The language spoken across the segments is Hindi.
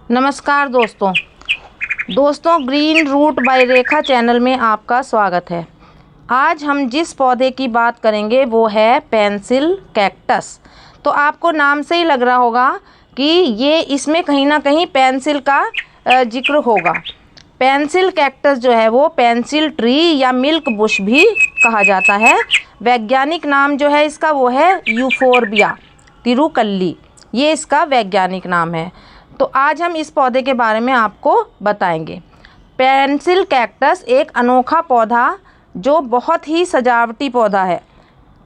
नमस्कार दोस्तों ग्रीन रूट बाय रेखा चैनल में आपका स्वागत है। आज हम जिस पौधे की बात करेंगे वो है पेंसिल कैक्टस। तो आपको नाम से ही लग रहा होगा कि ये इसमें कहीं ना कहीं पेंसिल का जिक्र होगा। पेंसिल कैक्टस जो है वो पेंसिल ट्री या मिल्क बुश भी कहा जाता है। वैज्ञानिक नाम जो है इसका वो है यूफोर्बिया तिरुकल्ली, ये इसका वैज्ञानिक नाम है। तो आज हम इस पौधे के बारे में आपको बताएंगे। पेंसिल कैक्टस एक अनोखा पौधा जो बहुत ही सजावटी पौधा है।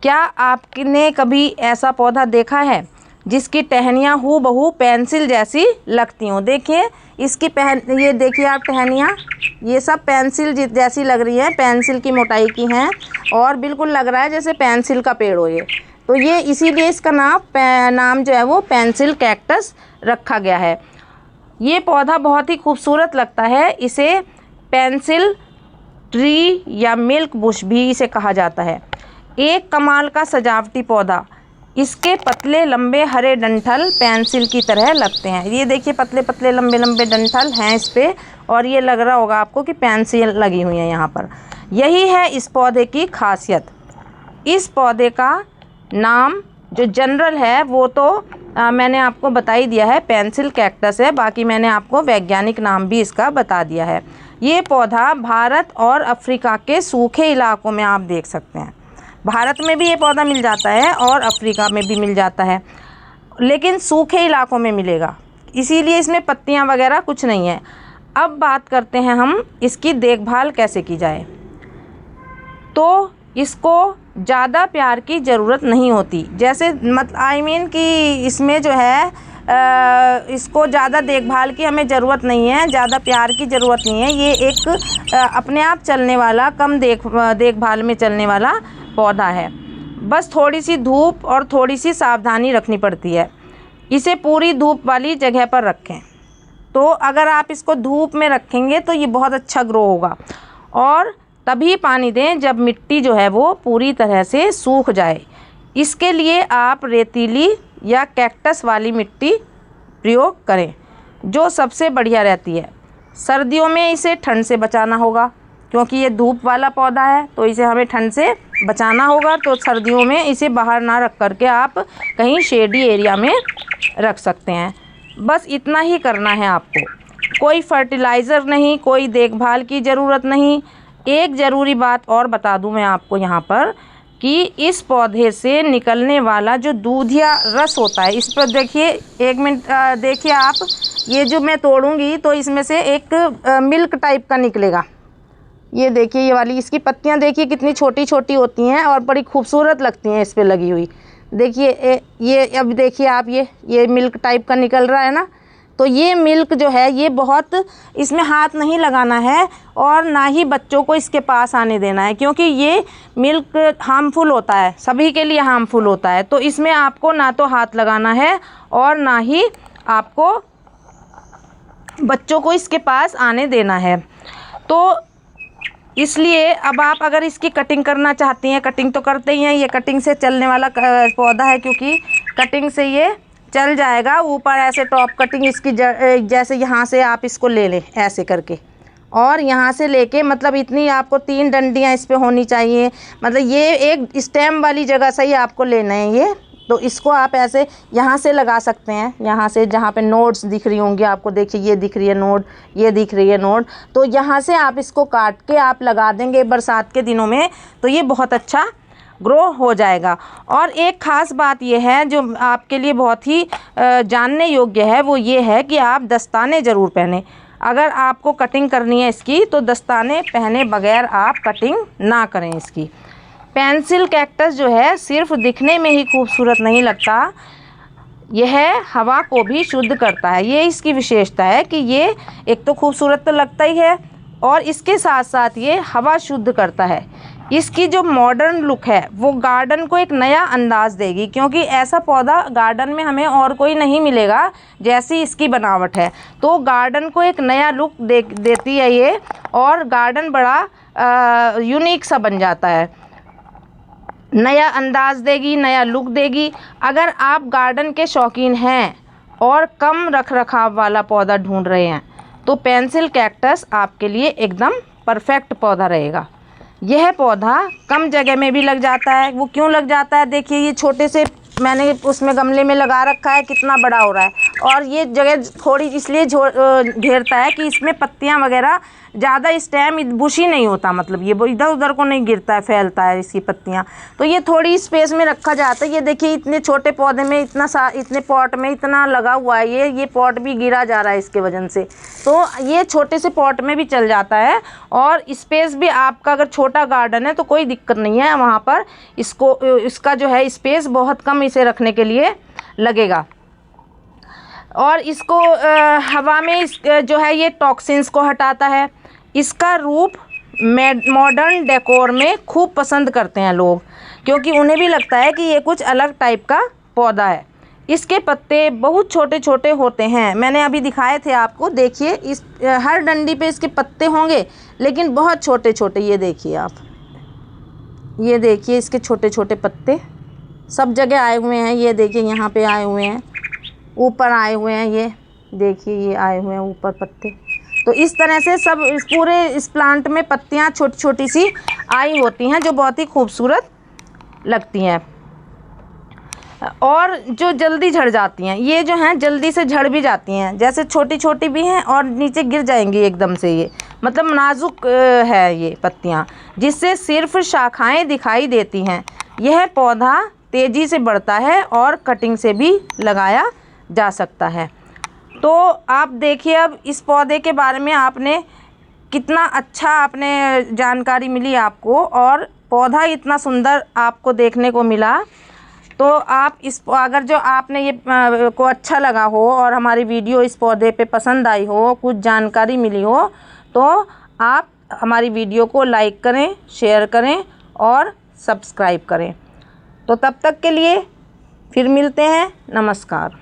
क्या आपने कभी ऐसा पौधा देखा है जिसकी टहनियाँ हूबहू पेंसिल जैसी लगती हों? देखिए इसकी ये देखिए आप टहनियाँ, ये सब पेंसिल जैसी लग रही हैं, पेंसिल की मोटाई की हैं और बिल्कुल लग रहा है जैसे पेंसिल का पेड़ हो ये। तो ये इसीलिए इसका नाम जो है वो पेंसिल कैक्टस रखा गया है। ये पौधा बहुत ही खूबसूरत लगता है। इसे पेंसिल ट्री या मिल्क बुश भी इसे कहा जाता है। एक कमाल का सजावटी पौधा। इसके पतले लंबे हरे डंठल पेंसिल की तरह लगते हैं। ये देखिए पतले पतले लंबे लंबे डंठल हैं इस पे और ये लग रहा होगा आपको कि पेंसिल लगी हुई है यहाँ पर। यही है इस पौधे की खासियत। इस पौधे का नाम जो जनरल है वो तो मैंने आपको बता ही दिया है, पेंसिल कैक्टस है। बाकी मैंने आपको वैज्ञानिक नाम भी इसका बता दिया है। ये पौधा भारत और अफ्रीका के सूखे इलाकों में आप देख सकते हैं। भारत में भी ये पौधा मिल जाता है और अफ्रीका में भी मिल जाता है, लेकिन सूखे इलाकों में मिलेगा, इसीलिए इसमें पत्तियां वगैरह कुछ नहीं है। अब बात करते हैं हम इसकी देखभाल कैसे की जाए। तो इसको ज़्यादा प्यार की ज़रूरत नहीं होती, जैसे कि इसमें जो है इसको ज़्यादा देखभाल की हमें ज़रूरत नहीं है, ज़्यादा प्यार की ज़रूरत नहीं है। ये एक अपने आप चलने वाला, कम देखभाल में चलने वाला पौधा है। बस थोड़ी सी धूप और थोड़ी सी सावधानी रखनी पड़ती है। इसे पूरी धूप वाली जगह पर रखें। तो अगर आप इसको धूप में रखेंगे तो ये बहुत अच्छा ग्रो होगा। और तभी पानी दें जब मिट्टी जो है वो पूरी तरह से सूख जाए। इसके लिए आप रेतीली या कैक्टस वाली मिट्टी प्रयोग करें जो सबसे बढ़िया रहती है। सर्दियों में इसे ठंड से बचाना होगा, क्योंकि ये धूप वाला पौधा है तो इसे हमें ठंड से बचाना होगा। तो सर्दियों में इसे बाहर ना रख करके आप कहीं शेडी एरिया में रख सकते हैं। बस इतना ही करना है आपको। कोई फर्टिलाइज़र नहीं, कोई देखभाल की ज़रूरत नहीं। एक ज़रूरी बात और बता दूं मैं आपको यहाँ पर कि इस पौधे से निकलने वाला जो दूधिया रस होता है, इस पर देखिए, एक मिनट देखिए आप, ये जो मैं तोड़ूंगी तो इसमें से एक मिल्क टाइप का निकलेगा। ये देखिए ये वाली, इसकी पत्तियाँ देखिए कितनी छोटी छोटी होती हैं और बड़ी खूबसूरत लगती हैं इस पर लगी हुई। देखिए ये अब देखिए आप, ये मिल्क टाइप का निकल रहा है ना। तो ये मिल्क जो है ये बहुत, इसमें हाथ नहीं लगाना है और ना ही बच्चों को इसके पास आने देना है, क्योंकि ये मिल्क हार्मफुल होता है, सभी के लिए हार्मफुल होता है। तो इसमें आपको ना तो हाथ लगाना है और ना ही आपको बच्चों को इसके पास आने देना है। तो इसलिए अब आप अगर इसकी कटिंग करना चाहती हैं, कटिंग तो करते ही हैं, ये कटिंग से चलने वाला पौधा है, क्योंकि कटिंग से ये चल जाएगा। ऊपर ऐसे टॉप कटिंग इसकी जैसे यहाँ से आप इसको ले लें ऐसे करके, और यहाँ से लेके मतलब इतनी आपको 3 डंडियाँ इस पे होनी चाहिए। मतलब ये एक स्टेम वाली जगह से ही आपको लेना है ये। तो इसको आप ऐसे यहाँ से लगा सकते हैं, यहाँ से जहाँ पे नोड्स दिख रही होंगी आपको, देखिए ये दिख रही है नोड, ये दिख रही है नोड। तो यहाँ से आप इसको काट के आप लगा देंगे बरसात के दिनों में, तो ये बहुत अच्छा ग्रो हो जाएगा। और एक ख़ास बात ये है जो आपके लिए बहुत ही जानने योग्य है, वो ये है कि आप दस्ताने ज़रूर पहने। अगर आपको कटिंग करनी है इसकी तो दस्ताने पहने बगैर आप कटिंग ना करें इसकी। पेंसिल कैक्टस जो है सिर्फ दिखने में ही खूबसूरत नहीं लगता, यह हवा को भी शुद्ध करता है। ये इसकी विशेषता है कि ये एक तो खूबसूरत तो लगता ही है और इसके साथ साथ ये हवा शुद्ध करता है। इसकी जो मॉडर्न लुक है वो गार्डन को एक नया अंदाज़ देगी, क्योंकि ऐसा पौधा गार्डन में हमें और कोई नहीं मिलेगा जैसी इसकी बनावट है। तो गार्डन को एक नया लुक देती है ये, और गार्डन बड़ा यूनिक सा बन जाता है, नया अंदाज़ देगी, नया लुक देगी। अगर आप गार्डन के शौकीन हैं और कम रख रखाव वाला पौधा ढूंढ रहे हैं तो पेंसिल कैक्टस आपके लिए एकदम परफेक्ट पौधा रहेगा। यह पौधा कम जगह में भी लग जाता है। वो क्यों लग जाता है, देखिए ये छोटे से मैंने उसमें गमले में लगा रखा है, कितना बड़ा हो रहा है। और ये जगह थोड़ी इसलिए घेरता है कि इसमें पत्तियां वगैरह ज़्यादा, इस टाइम बुशी नहीं होता, मतलब ये इधर उधर को नहीं गिरता है, फैलता है इसकी पत्तियां, तो ये थोड़ी स्पेस में रखा जाता है। ये देखिए इतने छोटे पौधे में इतने पॉट में इतना लगा हुआ है, ये पॉट भी गिरा जा रहा है इसके वजन से। तो ये छोटे से पॉट में भी चल जाता है। और स्पेस भी आपका अगर छोटा गार्डन है तो कोई दिक्कत नहीं है, वहाँ पर इसका जो है स्पेस बहुत कम इसे रखने के लिए लगेगा। और इसको हवा में जो है ये टॉक्सिन्स को हटाता है। इसका रूप मॉडर्न डेकोर में खूब पसंद करते हैं लोग, क्योंकि उन्हें भी लगता है कि ये कुछ अलग टाइप का पौधा है। इसके पत्ते बहुत छोटे छोटे होते हैं, मैंने अभी दिखाए थे आपको, देखिए इस हर डंडी पे इसके पत्ते होंगे लेकिन बहुत छोटे छोटे। ये देखिए आप, ये देखिए इसके छोटे छोटे पत्ते सब जगह आए हुए हैं। ये देखिए यहाँ पे आए हुए हैं, ऊपर आए हुए हैं, ये देखिए ये आए हुए हैं ऊपर पत्ते। तो इस तरह से सब इस पूरे इस प्लांट में पत्तियाँ छोटी छोटी सी आई होती हैं जो बहुत ही खूबसूरत लगती हैं और जो जल्दी झड़ जाती हैं। ये जो हैं जल्दी से झड़ भी जाती हैं, जैसे छोटी छोटी भी हैं और नीचे गिर जाएंगी एकदम से। ये मतलब नाजुक है ये पत्तियाँ, जिससे सिर्फ शाखाएं दिखाई देती हैं। यह पौधा तेज़ी से बढ़ता है और कटिंग से भी लगाया जा सकता है। तो आप देखिए अब इस पौधे के बारे में आपने कितना अच्छा आपने जानकारी मिली आपको, और पौधा इतना सुंदर आपको देखने को मिला। तो आप अगर जो आपने ये को अच्छा लगा हो और हमारी वीडियो इस पौधे पे पसंद आई हो, कुछ जानकारी मिली हो, तो आप हमारी वीडियो को लाइक करें, शेयर करें और सब्सक्राइब करें। तो तब तक के लिए फिर मिलते हैं, नमस्कार।